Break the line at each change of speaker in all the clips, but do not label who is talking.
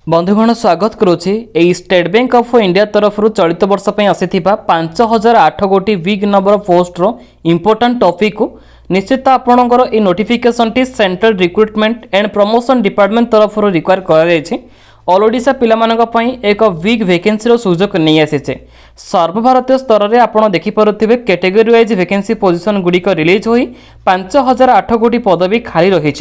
बंधुगण स्वागत करुच्ची स्टेट बैंक ऑफ इंडिया तरफ चलित वर्ष आसीथिबा 5008 गोटी big number poster important topic को निश्चित आपणकर ए नोटिफिकेशन टी central recruitment and promotion department तरफ रिक्वायर करा ऑल ओडिशा पिलामानक पई एक विग वैकेंसी सुजोग नहीं आसीचे। सर्वभारतीय स्तर में आपड़ देखिपे कैटेगरी वाइज वैकेंसी पोजिशन गुड़िक रिलीज हो 5008 गोटी पदवी खाली रही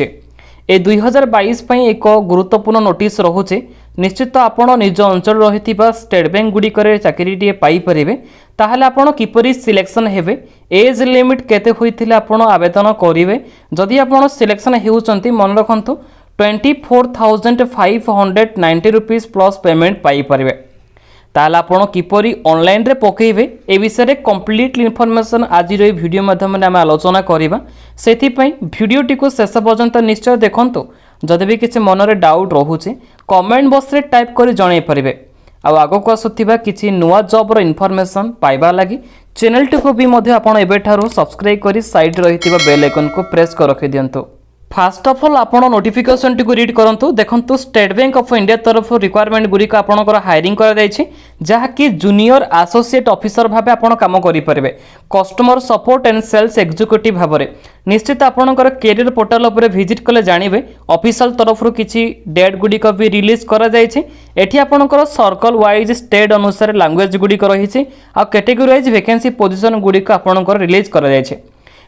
ए 2022 पई एक गुरुत्वपूर्ण नोटिस रहुचे। निश्चित आपण निज अंचल रही स्टेट बैंक गुड़िक चाकरी पाइपर ताहले आपण किपरि सिलेक्शन हेबे एज लिमिट केते होइथिले आपण आवेदन करिवे। जदि आपण सिलेक्शन हेउचंती मन रखंतु 24,590 रुपीस प्लस पेमेंट पाई परिवे। ताहले आपण किपरि ऑनलाइन रे पकेइबे ए विषय रे कंप्लीट इन्फॉर्मेशन आज रे वीडियो माध्यम रे हम आलोचना करिबा। सेथि पई वीडियोटी को शेष पर्यंत निश्चय देखंतु। जदि भी किसी मन रे डाउट रहुचे कमेंट बॉक्स रे टाइप करी जणाई परिबे। आ आगो को आसुथिबा किछि नुवा जॉब रो इन्फॉर्मेशन पाइबा लागि चैनल को भी मध्ये आपण एबेठारो सब्सक्राइब करी साइड रहितिबा बेल आइकन को प्रेस कर रखि दियंतु। फास्ट ऑफ ऑल आपण नोटिफिकेशन टी को रीड करंतु। देखंतु स्टेट बैंक ऑफ इंडिया तरफ रिक्वायरमेंट गुरिक आपणकर हायरिंग करा जायछि जहा कि जूनियर एसोसिएट ऑफिसर भाबे आपण काम करि परिबे customer support and sales executive भाबरे। निश्चित आपणकर कैरियर पोर्टल ऊपर विजिट कले जानिबे ऑफिशियल तरफ किछि डेट गुडिक भी रिलीज करा जायछि। एठी आपणकर सर्कल वाइज स्टेट अनुसार लैंग्वेज गुडिक रहिछि आ कैटेगरी वाइज वैकेंसी पोजीशन गुडिक आपणकर रिलीज करा जायछि।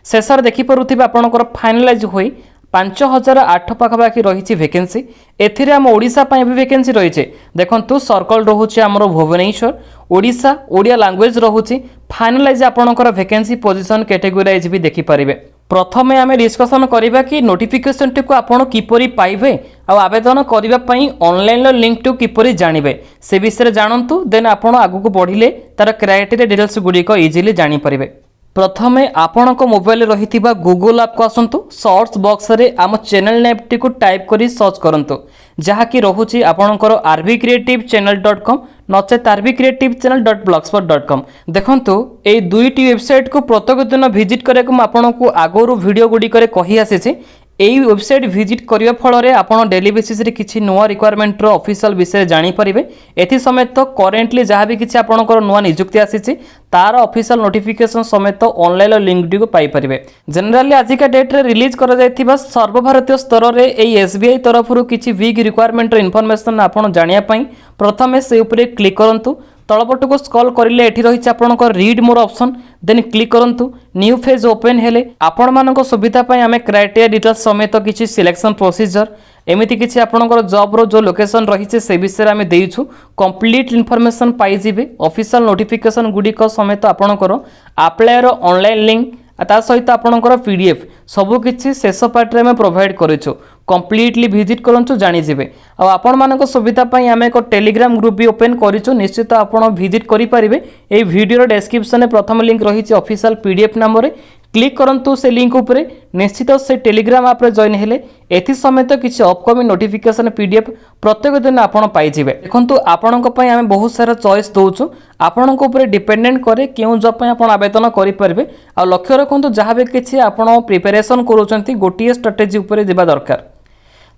शेषर देखि परुथिबे आपणकर फाइनलाइज होई 5008 पाखापाखि रही वैकेंसी। एथिरे आम ओडिशा भी वैकेंसी रही देखंतु सर्कल रोचे आमर भुवनेश्वर ओडिशा ओडिया लैंग्वेज रोचे फाइनलाइज आपणकर वैकेंसी पोजीशन कैटेगोराइज भी देखिपारे। प्रथमे आम डिस्कसन करबा कि नोटिफिकेशन टी को आपण किपरि पाइबे आ आवेदन करबा पई ऑनलाइन लिंक टू किपरि जानिबे से विषय जानंतु। देन आपण आगु को बढ़िले तार क्राइटेरिया डिटेल्स गुडी को इजीली जानि परिबे। प्रथमे आपणक मोबाइल रही गूगल ऐप को आसतु सर्च बॉक्स रे आम चैनल नेम टी को टाइप करी सर्च करंतु जहाँकि रोचे आपणकर rvcreativechannel.com नचेत rvcreativechannel.blogspot.com। देखंतु ए दुईटी वेबसाइट को प्रत्येक दिन विजिट करे को आपणको आगोरु वीडियो गुडी करे कहि आसीछि। एई वेबसाइट विजिट करिया फल रे आपण डेली बेसिस रे किछि नुवा रिक्वायरमेंट रो ऑफिशियल विषय जानि परिबे। एथि समेत करेंटली जहाँ भी किछि आपणकर नुवा नियुक्ति आसीछि तार ऑफिशियल नोटिफिकेशन समेत ऑनलाइन लिंक टी को पाई परिबे। जनरली आजिका डेट रे रिलीज करा जायथिबा सर्वभारतीय स्तर रे एई एसबीआई तरफ रु किछि वीक रिक्वायरमेंट रो इन्फॉर्मेशन आपण जानिया पई प्रथमे से ऊपर क्लिक करंतु। तलपट को स्क्रॉल करिले एठी रहिछि आपणकर read more option then click करंतु। न्यू पेज ओपन हेले आपण मानक सुविधा पई आमे क्राइटेरिया डिटेल्स समेत किछि सिलेक्शन प्रोसीजर एमिति किछि आपणकर जॉब रो जो लोकेशन रहिছে से विषय आमे देइछु कंप्लीट इन्फॉर्मेशन पाई जिबे। ऑफिशियल नोटिफिकेशन गुडी को समेत आपणकर अप्लाई रो ऑनलाइन लिंक ता सहित आपणकर पीडीएफ सबु किछि शेष पार्ट रे में प्रोवाइड करिछु कंप्लीटली विजिट करंतु जानि जिबे। आ आपण मानक सुविधा पई आमे एक टेलीग्राम ग्रुप भी ओपन करिछु निश्चित आपण विजिट करि परिबे। ए वीडियो रो डिस्क्रिप्शन में प्रथम लिंक रहिछि ऑफिशियल पीडीएफ नाम रे क्लिक करंतु से लिंक उपरे निश्चित से टेलीग्राम ऐप रे जॉइन हेले एथि समेत किछि अपकमिंग नोटिफिकेशन पीडीएफ प्रत्येक दिन आपण पाई जिबे। देखंतु आपणक पई आमे बहुत सारा चॉइस दोउछु आपणक उपरे डिपेंडेंट करे केउ जॉब पई आपण आवेदन करि परबे। आ लक्ष्य रखंतु जहाँ भी किछि आपण प्रिपरेशन करूचंती गोटिए स्ट्रेटेजी उपरे दिबा दरकार।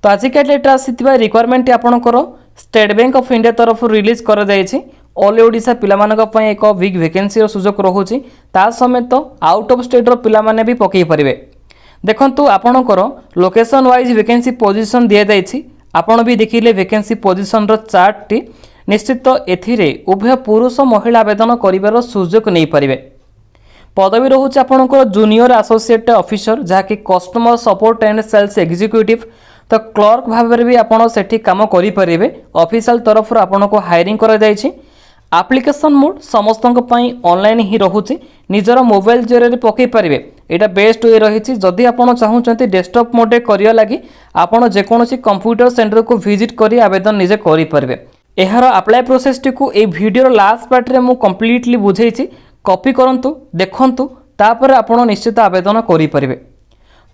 तो आजिका डेट आसीथिबा रिक्वायरमेंट आपणकर स्टेट बैंक ऑफ इंडिया तरफ रिलीज करा जायछि। ऑल ओडिशा पिलामानक पई एक विग वैकेंसी रो सुजोग रहुछि ता समेत आउट ऑफ स्टेट रो पिलामाने भी पकई परिबे। देखंतु आपणकर लोकेशन वाइज वैकेंसी पोजीशन दिया जायछि आपण भी देखिले वैकेंसी पोजीशन रो चार्ट टी निश्चित एथिरे उभय पुरुष महिला आवेदन करिवार सुजोग नै परिबे। पदवी रहुछि आपणकर जूनियर एसोसिएट ऑफिसर जहाँकि customer support and sales executive तो क्लर्क भाव में भी आपड़ से काम करें। ऑफिशियल तरफ आपन को हायरिंग करा जायछि। एप्लिकेशन मोड समस्त ऑनलाइन ही रोचे निजर मोबाइल जरिए पकई पारे यहाँ बेस्ट वे रही। जदि आप चाहते डेस्कटॉप मोड करिया लगी आपड़ जेकोसी कंप्यूटर सेंटर को विजिट कर आवेदन निजे करें। यार अप्लाई प्रोसेस टी को ए वीडियो लास्ट पार्ट रे मु कंप्लीटली बुझेछि कॉपी करंतु देखंतु तापर आपण निश्चित आवेदन करें।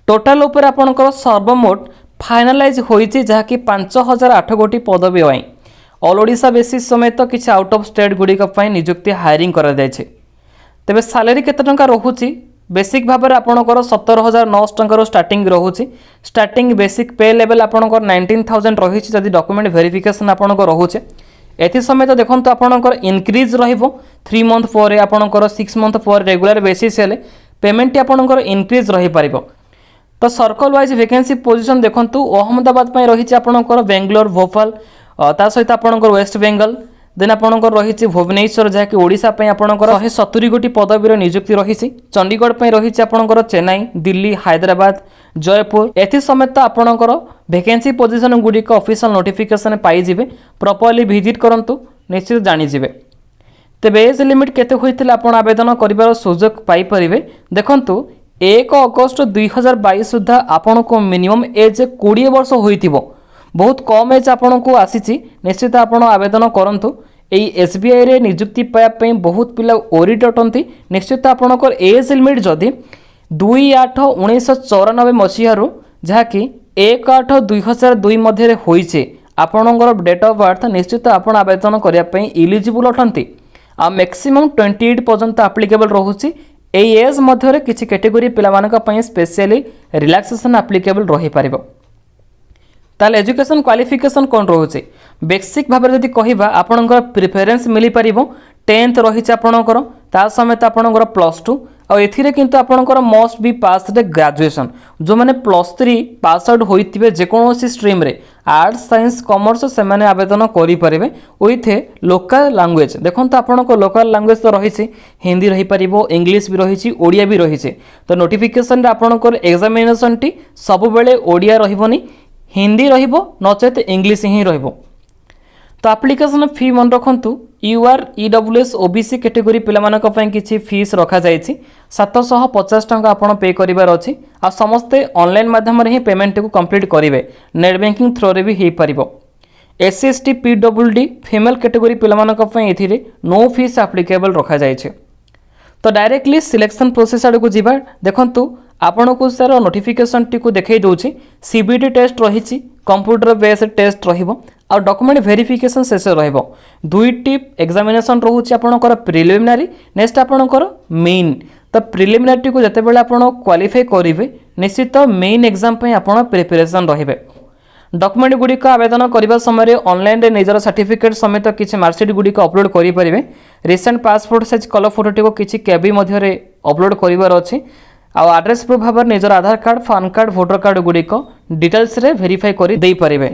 टोटाल उपर आपणकर सर्वमोट फाइनालाइज होइछि जहाँ कि 5008 गोटी पदवी पाई ऑल ओडिशा बेसिस समेत किछि आउट ऑफ स्टेट गुडिक नियुक्ति हायरिंग करा जायछि। तेबे सैलरी केते टंका रहुछि बेसिक भाव में आपंकर 17,900 टंकार स्टार्टिंग रोचे। स्टार्टिंग बेसिक पे लेवल आपंकर 19,000 रही जदि डॉक्यूमेंट वेरिफिकेशन आपंकर रोचे। एथि समेत देखो आपंकर इनक्रीज रहिबो 3 मंथ पर आपंकर 6 मंथ पर रेगुलर बेसिस हेले पेमेंट आपंकर इनक्रीज रही पारिबो। तो सर्कल वाइज वैकेंसी पोजीशन देखो अहमदाबाद रही आपंकर बेंगलोर भोपाल ता सहित आपंकर वेस्ट बेंगल देन आपंकर रही भुवनेश्वर जहाँकि ओडिशा आपंकर 170 गोटी पदवीर नियुक्ति रही। चंडीगढ़ रही आपंकर चेन्नई दिल्ली हैदराबाद जयपुर एथि समेत आपंकर वैकेंसी पोजीशन गुड़िक ऑफिशियल नोटिफिकेशन पाइबे। प्रॉपर्ली विजिट करंतु निश्चित जानिजिबे। तेबे एज लिमिट केते होइतिला आपण आवेदन करिवार सुযোগ पाई परिबे। देखंतु 1 अगस्त 2022 सुधा आपन को मिनिमम एज 20 वर्ष होइतिबो। बहुत कम एज आपन को आसीची निश्चित आपन आवेदन करंतु। एई एसबीआई रे नियुक्ति पाया पई बहुत पिला ओरिट अटंती। निश्चित आपनकर एज लिमिट जदि 2/8/1994 मसीहारू जहाँकि 1/8/2002 मध्य होइछे आपनकर डेट ऑफ बर्थ निश्चित आपन आवेदन करिया पई इलिजिबल अटंती। आ मैक्सिमम 28 पर्यंत एप्लीकेबल रहुची। एई एज मध्य किछि कैटेगरी पिला मानक पई स्पेशली रिलैक्सेशन एप्लीकेबल रही पारिबो। ताल एजुकेशन क्वालिफिकेशन कौन रोचे बेसिक भाव में जब कह आपंकर प्रिफरेन्स मिल पार 10th रही आपंकर ता समेत आपंकर +2 और एथिरे किंतु आपंकर मस्ट बी पास ग्रेजुएशन जो मैंने +3 पास आउट होइतिबे जेकोसी स्ट्रीम रे आर्ट्स साइंस कॉमर्स से माने आवेदन करें विथ लोकल लैंग्वेज। देखो आपंकर लोकल लैंग्वेज तो रही हिंदी रही पारिबो इंग्लिश भी रही ओडिया भी रही। तो नोटिफिकेशन आपंकर एग्जामिनेशन टी सब बेले ओडिया रहिबोनी हिंदी रहिबो नचेत इंग्लिश ही रहिबो। तो एप्लिकेशन फी मन रखंतु यूआर ईडब्ल्यूएस ओबीसी कैटेगरी पिला मानक पई किछि फीस रखा जायछि 750 टंका आपण पे करिवार अछि। आ समस्ते ऑनलाइन माध्यम रे ही पेमेंट को कंप्लीट करिवे नेट बैंकिंग थ्रो रे भी हे परिबो। SC ST PWD female category पिला मानक पई एथिरे नो फीस एप्लीकेबल रखा जायछि। तो डायरेक्टली सिलेक्शन प्रोसेस आड़ को जीवा देखंतु आपन को सर नोटिफिकेशन टी को देखै दोछि सीबीटी टेस्ट रही कंप्यूटर बेस्ड टेस्ट रहिबो आ डॉक्यूमेंट वेरिफिकेशन शेष रहिबो। दुईटी एग्जामिनेशन रहउछि आपनकर प्रिलिमिनरी नेक्स्ट आपनकर मेन। तो प्रिलिमिनरी को जते बेले आपन क्वालिफाई करिवे निश्चित मेन एग्जाम पई आपन प्रिपरेशन रहिबे। डॉक्यूमेंट गुड़िक आवेदन करने समय ऑनलाइन रे निजर सर्टिफिकेट समेत किसी मार्कशीट गुड़िक अपलोड करेंगे। रिसेंट पासपोर्ट साइज कलर फोटोटी को किसी कैबी मध्य अपलोड करार अच्छी। आड्रेस प्रूफ भाव निजर Aadhaar card PAN card voter card गुड़िक डिटेल्स रे वेरीफाई कर दे पारे।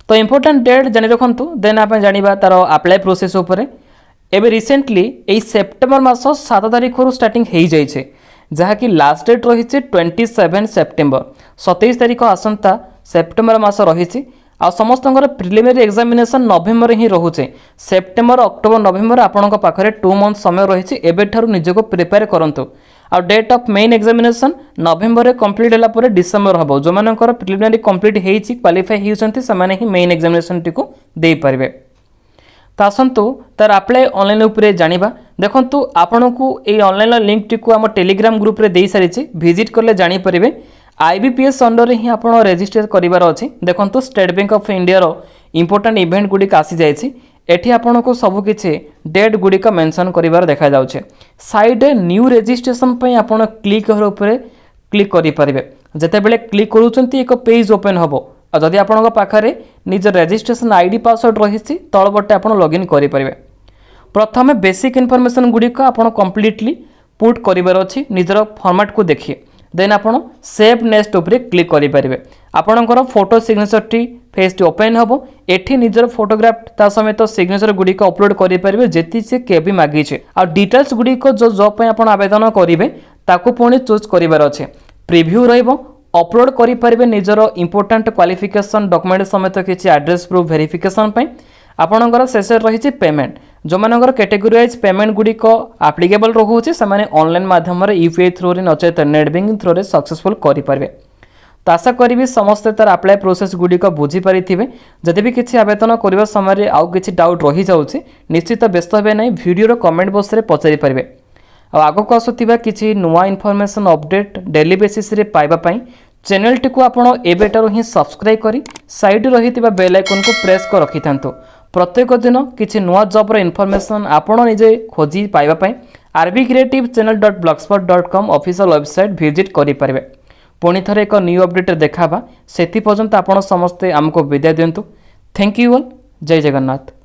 तो इंपोर्टेंट डेट जानी रखु देन आप जाना तार अप्लाई प्रोसेस उपर। एबे रिसेंटली यही सेप्टेम्बर मास 7 तारिख स्टार्टिंग हो जाए जहाँकि लास्ट डेट रही 27 सेप्टेम्बर 27 तारिख आसंता सेप्टेम्बर मास रही। आ समस्त प्रिलिमिनरी एग्जामिनेशन नवेम्बर ही रोचे सेप्टेम्बर अक्टोबर नवेम्बर आपण पाखे 2 मंथ समय रही। एबेठारु निजको प्रिपेयर करंतु। आ date of main examination November complete होला परे डिसेंबर हबो। जो मानकर प्रिलिमिनरी कंप्लीट हेछि क्वालिफाई होउछन्ति समाने ही मेन एग्जामिनेशन टिको देई परिबे। तो आसतु तार अप्लाई ऑनलाइन उपरे जानिबा। देखंतु आपनकु ए ऑनलाइन लिंक टिको हम टेलीग्राम ग्रुप रे देई सारिछि विजिट करले जानि परिबे। आईबीपीएस अंडर ही आप रेजिस्टर करार अच्छी। देखो स्टेट बैंक ऑफ इंडिया रो इंपोर्टेंट इवेंट गुड़िक आसी जाइए। एठी आपन को सबकिछि डेट गुड़िक मेंशन करिवार देखा जाउछे। साइड न्यू रजिस्ट्रेशन पई आपन क्लिक ऊपर क्लिक करि परिबे। जते बेले क्लिक करूचंती एक पेज ओपन हबो। आ जदि आपन पाखरे निज रजिस्ट्रेशन आईडी पासवर्ड रहिछि तळ बटे आपन लॉगिन करि परिबे। प्रथमे बेसिक इन्फॉर्मेशन गुड़िक आपन कंप्लीटली पुट करिवार अछि निजर फॉर्मेट को देखिए। देन आपन सेव नेक्स्ट उपरे क्लिक करि परिबे। आपनकर photo signature T face T open हबो। एठी निजर फोटोग्राफ ता समेत सिग्नेचर गुड़िक अपलोड करि परिबे जेति से केबी मागी छे। आ डिटेल्स गुड़िक जो जॉब पे आपन आवेदन करिवे ताकू पुणी चूज करिवार अछि। प्रीव्यू रहइबो अपलोड करि परिबे निजर इंपोर्टेंट क्वालिफिकेशन डॉक्यूमेंट समेत किछि एड्रेस प्रूफ वेरिफिकेशन पे। आपनकर शेष रही पेमेंट जो मानकर कैटेगरी वाइज पेमेंट गुड़िक एप्लीकेबल रोचे से ऑनलाइन माध्यम यूपीआई थ्रू रे नचेत नेट बैंकिंग थ्रू रे सक्सेसफुल करि परिबे। तो आशा करी समस्ते तार अप्लाई प्रोसेस गुड़िक बुझी पारिथिबे। जदि भी किसी आवेदन करबा समय आउ किछि डाउट रही जाउछि निश्चित व्यस्त हेबे नै वीडियो कमेंट बॉक्स रे पचारि परिबे। आ आगको आसुथिबा किछि नुवा इन्फॉर्मेशन अपडेट डेली बेसिस रे पाइबा पई चैनल टी को आपण एबेटारो ही सब्सक्राइब करी साइड रहितिबा बेल आइकन को प्रेस कर रखिथांतो। प्रत्येक दिन किछि नुवा जॉब रो इन्फॉर्मेशन आपण निजे खोजी पाइबा पई rbcreativechannel.blogspot.com ऑफिशियल वेबसाइट विजिट करें। पुणी थे एक न्यू अपडेट देखा से पर्यंत आपण समस्ते आमको विदाय दिंतु। Thank you all. जय जगन्नाथ।